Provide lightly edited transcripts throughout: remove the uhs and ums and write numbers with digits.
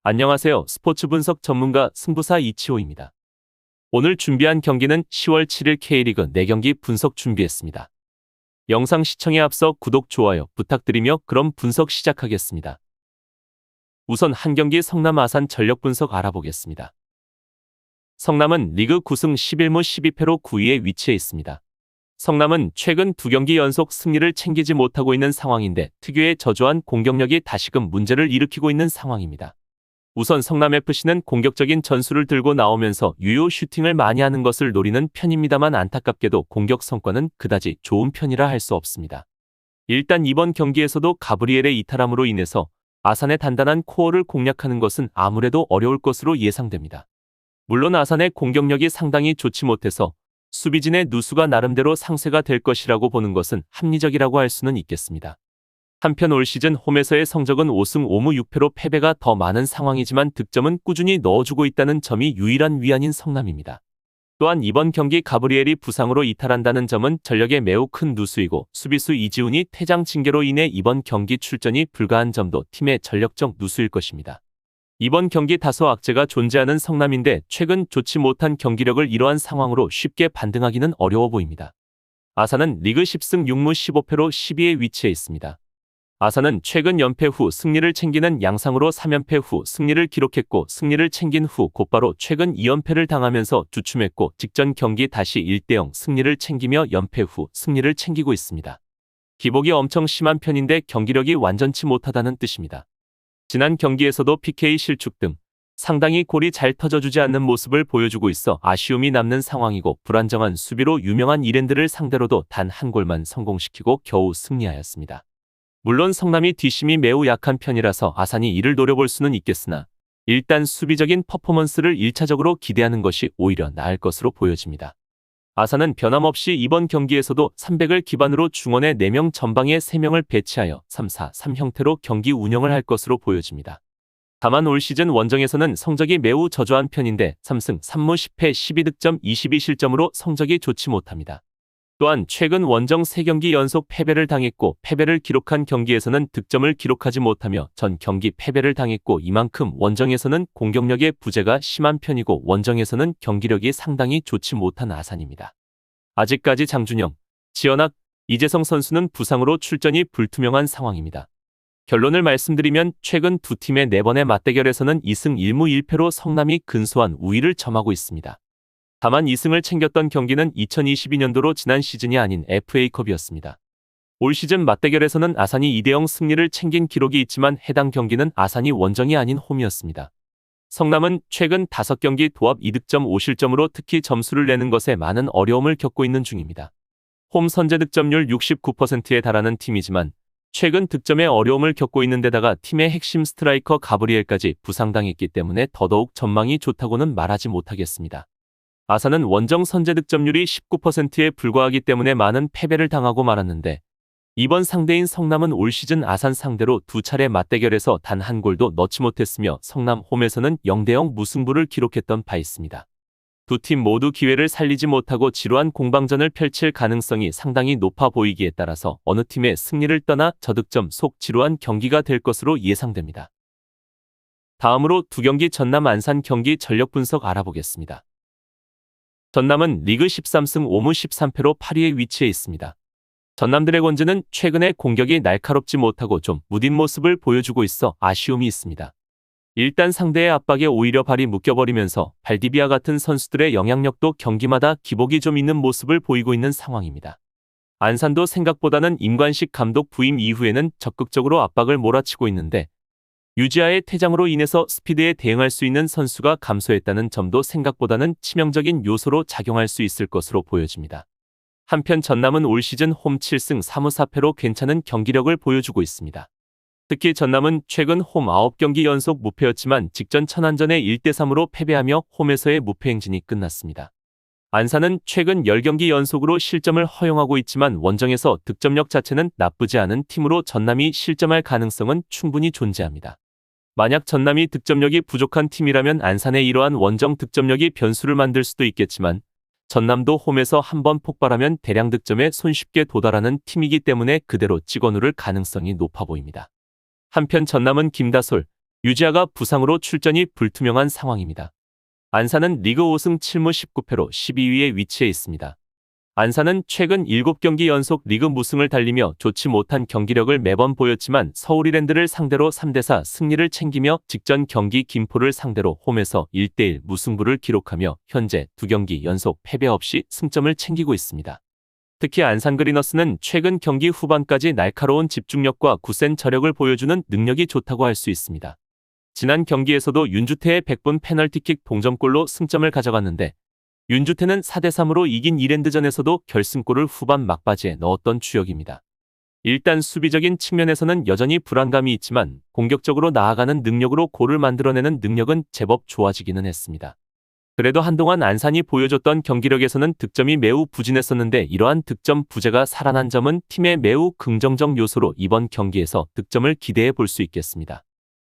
안녕하세요. 스포츠 분석 전문가 승부사 이치호입니다. 오늘 준비한 경기는 10월 7일 K리그 4경기 분석 준비했습니다. 영상 시청에 앞서 구독, 좋아요 부탁드리며 그럼 분석 시작하겠습니다. 우선 한 경기 성남 아산 전력 분석 알아보겠습니다. 성남은 리그 9승 11무 12패로 9위에 위치해 있습니다. 성남은 최근 2경기 연속 승리를 챙기지 못하고 있는 상황인데 특유의 저조한 공격력이 다시금 문제를 일으키고 있는 상황입니다. 우선 성남FC는 공격적인 전술을 들고 나오면서 유효 슈팅을 많이 하는 것을 노리는 편입니다만 안타깝게도 공격 성과는 그다지 좋은 편이라 할 수 없습니다. 일단 이번 경기에서도 가브리엘의 이탈함으로 인해서 아산의 단단한 코어를 공략하는 것은 아무래도 어려울 것으로 예상됩니다. 물론 아산의 공격력이 상당히 좋지 못해서 수비진의 누수가 나름대로 상쇄가 될 것이라고 보는 것은 합리적이라고 할 수는 있겠습니다. 한편 올 시즌 홈에서의 성적은 5승 5무 6패로 패배가 더 많은 상황이지만 득점은 꾸준히 넣어주고 있다는 점이 유일한 위안인 성남입니다. 또한 이번 경기 가브리엘이 부상으로 이탈한다는 점은 전력에 매우 큰 누수이고 수비수 이지훈이 퇴장 징계로 인해 이번 경기 출전이 불가한 점도 팀의 전력적 누수일 것입니다. 이번 경기 다소 악재가 존재하는 성남인데 최근 좋지 못한 경기력을 이러한 상황으로 쉽게 반등하기는 어려워 보입니다. 아산은 리그 10승 6무 15패로 10위에 위치해 있습니다. 아산은 최근 연패 후 승리를 챙기는 양상으로 3연패 후 승리를 기록했고 승리를 챙긴 후 곧바로 최근 2연패를 당하면서 주춤했고 직전 경기 다시 1대0 승리를 챙기며 연패 후 승리를 챙기고 있습니다. 기복이 엄청 심한 편인데 경기력이 완전치 못하다는 뜻입니다. 지난 경기에서도 PK 실축 등 상당히 골이 잘 터져주지 않는 모습을 보여주고 있어 아쉬움이 남는 상황이고 불안정한 수비로 유명한 이랜드를 상대로도 단 한 골만 성공시키고 겨우 승리하였습니다. 물론 성남이 뒷심이 매우 약한 편이라서 아산이 이를 노려볼 수는 있겠으나 일단 수비적인 퍼포먼스를 1차적으로 기대하는 것이 오히려 나을 것으로 보여집니다. 아산은 변함없이 이번 경기에서도 300을 기반으로 중원에 4명 전방에 3명을 배치하여 3-4-3 형태로 경기 운영을 할 것으로 보여집니다. 다만 올 시즌 원정에서는 성적이 매우 저조한 편인데 3승 3무 10패 12득점 22실점으로 성적이 좋지 못합니다. 또한 최근 원정 3경기 연속 패배를 당했고 패배를 기록한 경기에서는 득점을 기록하지 못하며 전 경기 패배를 당했고 이만큼 원정에서는 공격력의 부재가 심한 편이고 원정에서는 경기력이 상당히 좋지 못한 아산입니다. 아직까지 장준영, 지현학, 이재성 선수는 부상으로 출전이 불투명한 상황입니다. 결론을 말씀드리면 최근 두 팀의 4번의 맞대결에서는 2승 1무 1패로 성남이 근소한 우위를 점하고 있습니다. 다만 2승을 챙겼던 경기는 2022년도로 지난 시즌이 아닌 FA컵이었습니다. 올 시즌 맞대결에서는 아산이 2대0 승리를 챙긴 기록이 있지만 해당 경기는 아산이 원정이 아닌 홈이었습니다. 성남은 최근 5경기 도합 2득점 5실점으로 특히 점수를 내는 것에 많은 어려움을 겪고 있는 중입니다. 홈 선제 득점률 69%에 달하는 팀이지만 최근 득점에 어려움을 겪고 있는 데다가 팀의 핵심 스트라이커 가브리엘까지 부상당했기 때문에 더더욱 전망이 좋다고는 말하지 못하겠습니다. 아산은 원정 선제 득점률이 19%에 불과하기 때문에 많은 패배를 당하고 말았는데 이번 상대인 성남은 올 시즌 아산 상대로 2차례 맞대결에서 단 한 골도 넣지 못했으며 성남 홈에서는 0대0 무승부를 기록했던 바 있습니다. 두 팀 모두 기회를 살리지 못하고 지루한 공방전을 펼칠 가능성이 상당히 높아 보이기에 따라서 어느 팀의 승리를 떠나 저득점 속 지루한 경기가 될 것으로 예상됩니다. 다음으로 2경기 전남 안산 경기 전력 분석 알아보겠습니다. 전남은 리그 13승 5무 13패로 8위에 위치해 있습니다. 전남 드래곤즈는 최근에 공격이 날카롭지 못하고 좀 무딘 모습을 보여주고 있어 아쉬움이 있습니다. 일단 상대의 압박에 오히려 발이 묶여버리면서 발디비아 같은 선수들의 영향력도 경기마다 기복이 좀 있는 모습을 보이고 있는 상황입니다. 안산도 생각보다는 임관식 감독 부임 이후에는 적극적으로 압박을 몰아치고 있는데 유지아의 퇴장으로 인해서 스피드에 대응할 수 있는 선수가 감소했다는 점도 생각보다는 치명적인 요소로 작용할 수 있을 것으로 보여집니다. 한편 전남은 올 시즌 홈 7승 3무 4패로 괜찮은 경기력을 보여주고 있습니다. 특히 전남은 최근 홈 9경기 연속 무패였지만 직전 천안전에 1대3으로 패배하며 홈에서의 무패 행진이 끝났습니다. 안산은 최근 10경기 연속으로 실점을 허용하고 있지만 원정에서 득점력 자체는 나쁘지 않은 팀으로 전남이 실점할 가능성은 충분히 존재합니다. 만약 전남이 득점력이 부족한 팀이라면 안산의 이러한 원정 득점력이 변수를 만들 수도 있겠지만 전남도 홈에서 한번 폭발하면 대량 득점에 손쉽게 도달하는 팀이기 때문에 그대로 찍어 누를 가능성이 높아 보입니다. 한편 전남은 김다솔, 유지아가 부상으로 출전이 불투명한 상황입니다. 안산은 리그 5승 7무 19패로 12위에 위치해 있습니다. 안산은 최근 7경기 연속 리그 무승을 달리며 좋지 못한 경기력을 매번 보였지만 서울이랜드를 상대로 3대4 승리를 챙기며 직전 경기 김포를 상대로 홈에서 1대1 무승부를 기록하며 현재 2경기 연속 패배 없이 승점을 챙기고 있습니다. 특히 안산 그리너스는 최근 경기 후반까지 날카로운 집중력과 굳센 저력을 보여주는 능력이 좋다고 할 수 있습니다. 지난 경기에서도 윤주태의 100분 페널티킥 동점골로 승점을 가져갔는데 윤주태는 4대3으로 이긴 이랜드전에서도 결승골을 후반 막바지에 넣었던 주역입니다. 일단 수비적인 측면에서는 여전히 불안감이 있지만 공격적으로 나아가는 능력으로 골을 만들어내는 능력은 제법 좋아지기는 했습니다. 그래도 한동안 안산이 보여줬던 경기력에서는 득점이 매우 부진했었는데 이러한 득점 부재가 살아난 점은 팀의 매우 긍정적 요소로 이번 경기에서 득점을 기대해 볼 수 있겠습니다.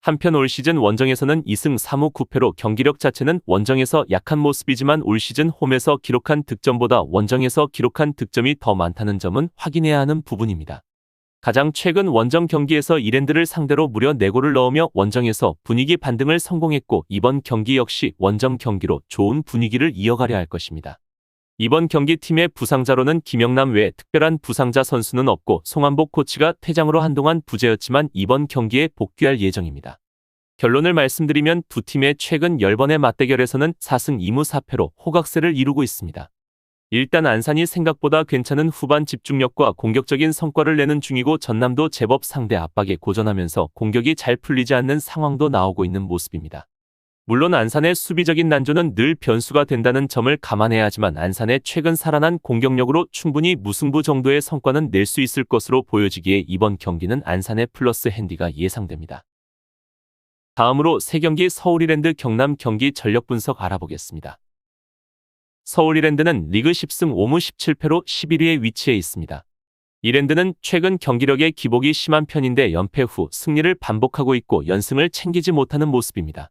한편 올 시즌 원정에서는 2승 3무 9패로 경기력 자체는 원정에서 약한 모습이지만 올 시즌 홈에서 기록한 득점보다 원정에서 기록한 득점이 더 많다는 점은 확인해야 하는 부분입니다. 가장 최근 원정 경기에서 이랜드를 상대로 무려 4골을 넣으며 원정에서 분위기 반등을 성공했고 이번 경기 역시 원정 경기로 좋은 분위기를 이어가려 할 것입니다. 이번 경기 팀의 부상자로는 김영남 외에 특별한 부상자 선수는 없고 송한복 코치가 퇴장으로 한동안 부재였지만 이번 경기에 복귀할 예정입니다. 결론을 말씀드리면 두 팀의 최근 10번의 맞대결에서는 4승 2무 4패로 호각세를 이루고 있습니다. 일단 안산이 생각보다 괜찮은 후반 집중력과 공격적인 성과를 내는 중이고 전남도 제법 상대 압박에 고전하면서 공격이 잘 풀리지 않는 상황도 나오고 있는 모습입니다. 물론 안산의 수비적인 난조는 늘 변수가 된다는 점을 감안해야 하지만 안산의 최근 살아난 공격력으로 충분히 무승부 정도의 성과는 낼 수 있을 것으로 보여지기에 이번 경기는 안산의 플러스 핸디가 예상됩니다. 다음으로 3경기 서울이랜드 경남 경기 전력 분석 알아보겠습니다. 서울이랜드는 리그 10승 5무 17패로 11위에 위치해 있습니다. 이랜드는 최근 경기력의 기복이 심한 편인데 연패 후 승리를 반복하고 있고 연승을 챙기지 못하는 모습입니다.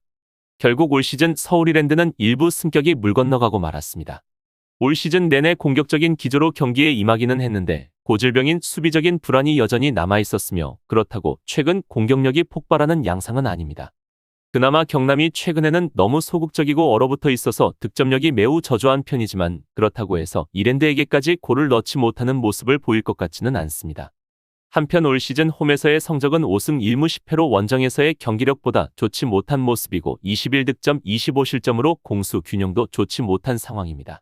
결국 올 시즌 서울이랜드는 일부 승격이 물 건너가고 말았습니다. 올 시즌 내내 공격적인 기조로 경기에 임하기는 했는데 고질병인 수비적인 불안이 여전히 남아있었으며 그렇다고 최근 공격력이 폭발하는 양상은 아닙니다. 그나마 경남이 최근에는 너무 소극적이고 얼어붙어 있어서 득점력이 매우 저조한 편이지만 그렇다고 해서 이랜드에게까지 골을 넣지 못하는 모습을 보일 것 같지는 않습니다. 한편 올 시즌 홈에서의 성적은 5승 1무 10패로 원정에서의 경기력보다 좋지 못한 모습이고 21득점 25실점으로 공수 균형도 좋지 못한 상황입니다.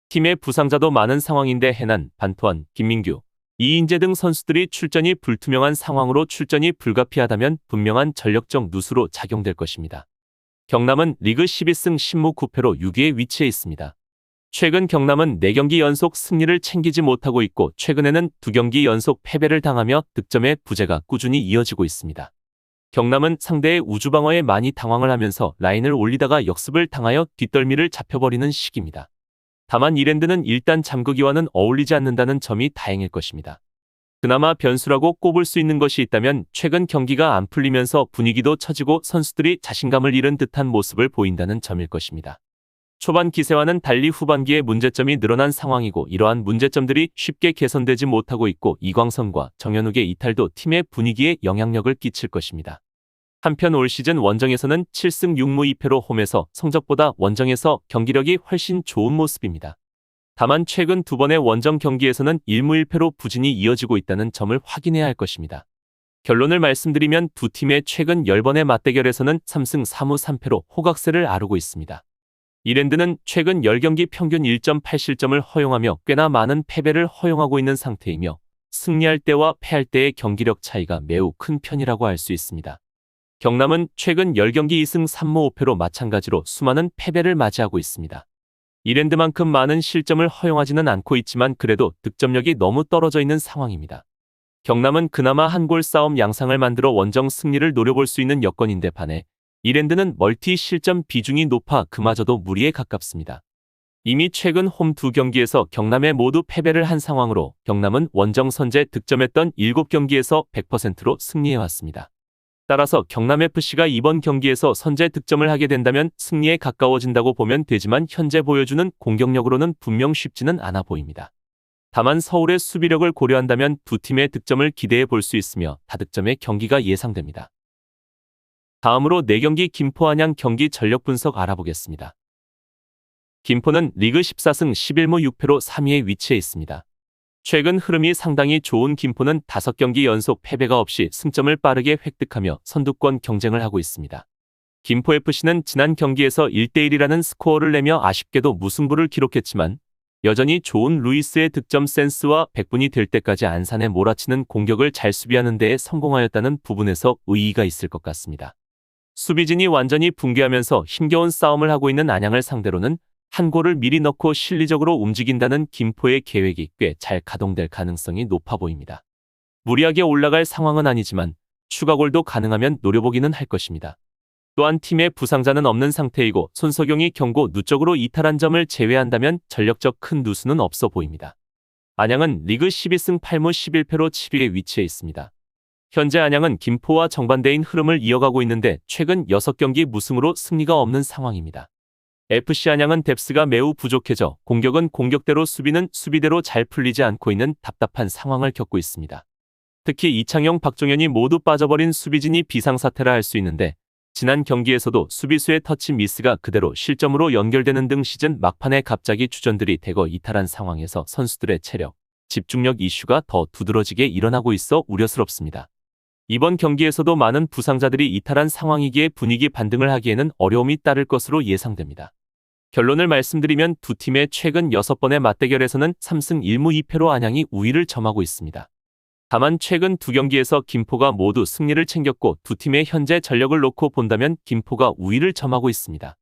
팀의 부상자도 많은 상황인데 해난, 반토환, 김민규, 이인재 등 선수들이 출전이 불투명한 상황으로 출전이 불가피하다면 분명한 전력적 누수로 작용될 것입니다. 경남은 리그 12승 10무 9패로 6위에 위치해 있습니다. 최근 경남은 4경기 연속 승리를 챙기지 못하고 있고 최근에는 2경기 연속 패배를 당하며 득점의 부재가 꾸준히 이어지고 있습니다. 경남은 상대의 우주방어에 많이 당황을 하면서 라인을 올리다가 역습을 당하여 뒷덜미를 잡혀버리는 시기입니다. 다만 이랜드는 일단 잠그기와는 어울리지 않는다는 점이 다행일 것입니다. 그나마 변수라고 꼽을 수 있는 것이 있다면 최근 경기가 안 풀리면서 분위기도 처지고 선수들이 자신감을 잃은 듯한 모습을 보인다는 점일 것입니다. 초반 기세와는 달리 후반기에 문제점이 늘어난 상황이고 이러한 문제점들이 쉽게 개선되지 못하고 있고 이광선과 정현욱의 이탈도 팀의 분위기에 영향력을 끼칠 것입니다. 한편 올 시즌 원정에서는 7승 6무 2패로 홈에서 성적보다 원정에서 경기력이 훨씬 좋은 모습입니다. 다만 최근 2번의 원정 경기에서는 1무 1패로 부진이 이어지고 있다는 점을 확인해야 할 것입니다. 결론을 말씀드리면 두 팀의 최근 10번의 맞대결에서는 3승 4무 3패로 호각세를 앓고 있습니다. 이랜드는 최근 10경기 평균 1.8실점을 허용하며 꽤나 많은 패배를 허용하고 있는 상태이며 승리할 때와 패할 때의 경기력 차이가 매우 큰 편이라고 할 수 있습니다. 경남은 최근 10경기 2승 3무 5패로 마찬가지로 수많은 패배를 맞이하고 있습니다. 이랜드만큼 많은 실점을 허용하지는 않고 있지만 그래도 득점력이 너무 떨어져 있는 상황입니다. 경남은 그나마 한 골 싸움 양상을 만들어 원정 승리를 노려볼 수 있는 여건인데 반해 이랜드는 멀티 실점 비중이 높아 그마저도 무리에 가깝습니다. 이미 최근 홈 2경기에서 경남에 모두 패배를 한 상황으로 경남은 원정 선제 득점했던 7경기에서 100%로 승리해왔습니다. 따라서 경남FC가 이번 경기에서 선제 득점을 하게 된다면 승리에 가까워진다고 보면 되지만 현재 보여주는 공격력으로는 분명 쉽지는 않아 보입니다. 다만 서울의 수비력을 고려한다면 두 팀의 득점을 기대해 볼 수 있으며 다득점의 경기가 예상됩니다. 다음으로 4경기 김포 안양 경기 전력 분석 알아보겠습니다. 김포는 리그 14승 11무 6패로 3위에 위치해 있습니다. 최근 흐름이 상당히 좋은 김포는 5경기 연속 패배가 없이 승점을 빠르게 획득하며 선두권 경쟁을 하고 있습니다. 김포FC는 지난 경기에서 1대1이라는 스코어를 내며 아쉽게도 무승부를 기록했지만 여전히 좋은 루이스의 득점 센스와 100분이 될 때까지 안산에 몰아치는 공격을 잘 수비하는 데에 성공하였다는 부분에서 의의가 있을 것 같습니다. 수비진이 완전히 붕괴하면서 힘겨운 싸움을 하고 있는 안양을 상대로는 한 골을 미리 넣고 실리적으로 움직인다는 김포의 계획이 꽤 잘 가동될 가능성이 높아 보입니다. 무리하게 올라갈 상황은 아니지만 추가골도 가능하면 노려보기는 할 것입니다. 또한 팀의 부상자는 없는 상태이고 손석영이 경고 누적으로 이탈한 점을 제외한다면 전력적 큰 누수는 없어 보입니다. 안양은 리그 12승 8무 11패로 7위에 위치해 있습니다. 현재 안양은 김포와 정반대인 흐름을 이어가고 있는데 최근 6경기 무승으로 승리가 없는 상황입니다. FC 안양은 뎁스가 매우 부족해져 공격은 공격대로 수비는 수비대로 잘 풀리지 않고 있는 답답한 상황을 겪고 있습니다. 특히 이창용, 박종현이 모두 빠져버린 수비진이 비상사태라 할 수 있는데 지난 경기에서도 수비수의 터치 미스가 그대로 실점으로 연결되는 등 시즌 막판에 갑자기 주전들이 대거 이탈한 상황에서 선수들의 체력, 집중력 이슈가 더 두드러지게 일어나고 있어 우려스럽습니다. 이번 경기에서도 많은 부상자들이 이탈한 상황이기에 분위기 반등을 하기에는 어려움이 따를 것으로 예상됩니다. 결론을 말씀드리면 두 팀의 최근 6번의 맞대결에서는 3승 1무 2패로 안양이 우위를 점하고 있습니다. 다만 최근 2경기에서 김포가 모두 승리를 챙겼고 두 팀의 현재 전력을 놓고 본다면 김포가 우위를 점하고 있습니다.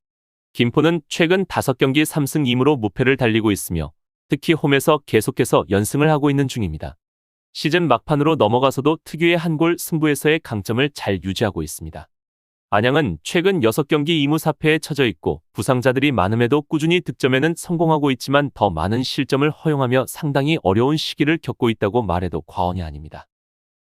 김포는 최근 5경기 3승 2무로 무패를 달리고 있으며 특히 홈에서 계속해서 연승을 하고 있는 중입니다. 시즌 막판으로 넘어가서도 특유의 한 골 승부에서의 강점을 잘 유지하고 있습니다. 안양은 최근 6경기 2무 4패에 처져 있고 부상자들이 많음에도 꾸준히 득점에는 성공하고 있지만 더 많은 실점을 허용하며 상당히 어려운 시기를 겪고 있다고 말해도 과언이 아닙니다.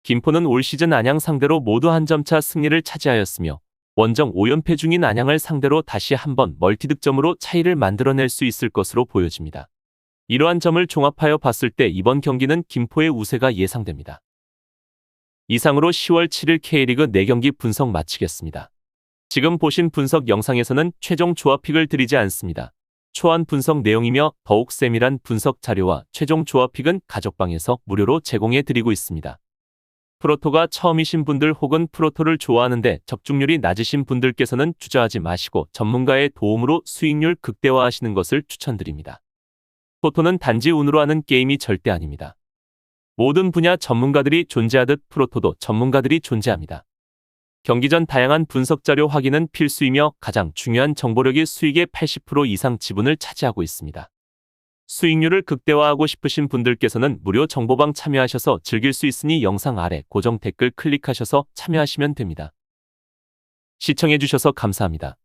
김포는 올 시즌 안양 상대로 모두 한 점차 승리를 차지하였으며 원정 5연패 중인 안양을 상대로 다시 한번 멀티득점으로 차이를 만들어낼 수 있을 것으로 보여집니다. 이러한 점을 종합하여 봤을 때 이번 경기는 김포의 우세가 예상됩니다. 이상으로 10월 7일 K리그 4경기 분석 마치겠습니다. 지금 보신 분석 영상에서는 최종 조합픽을 드리지 않습니다. 초안 분석 내용이며 더욱 세밀한 분석 자료와 최종 조합픽은 가족방에서 무료로 제공해 드리고 있습니다. 프로토가 처음이신 분들 혹은 프로토를 좋아하는데 적중률이 낮으신 분들께서는 투자하지 마시고 전문가의 도움으로 수익률 극대화하시는 것을 추천드립니다. 토토는 단지 운으로 하는 게임이 절대 아닙니다. 모든 분야 전문가들이 존재하듯 프로토도 전문가들이 존재합니다. 경기 전 다양한 분석 자료 확인은 필수이며 가장 중요한 정보력이 수익의 80% 이상 지분을 차지하고 있습니다. 수익률을 극대화하고 싶으신 분들께서는 무료 정보방 참여하셔서 즐길 수 있으니 영상 아래 고정 댓글 클릭하셔서 참여하시면 됩니다. 시청해주셔서 감사합니다.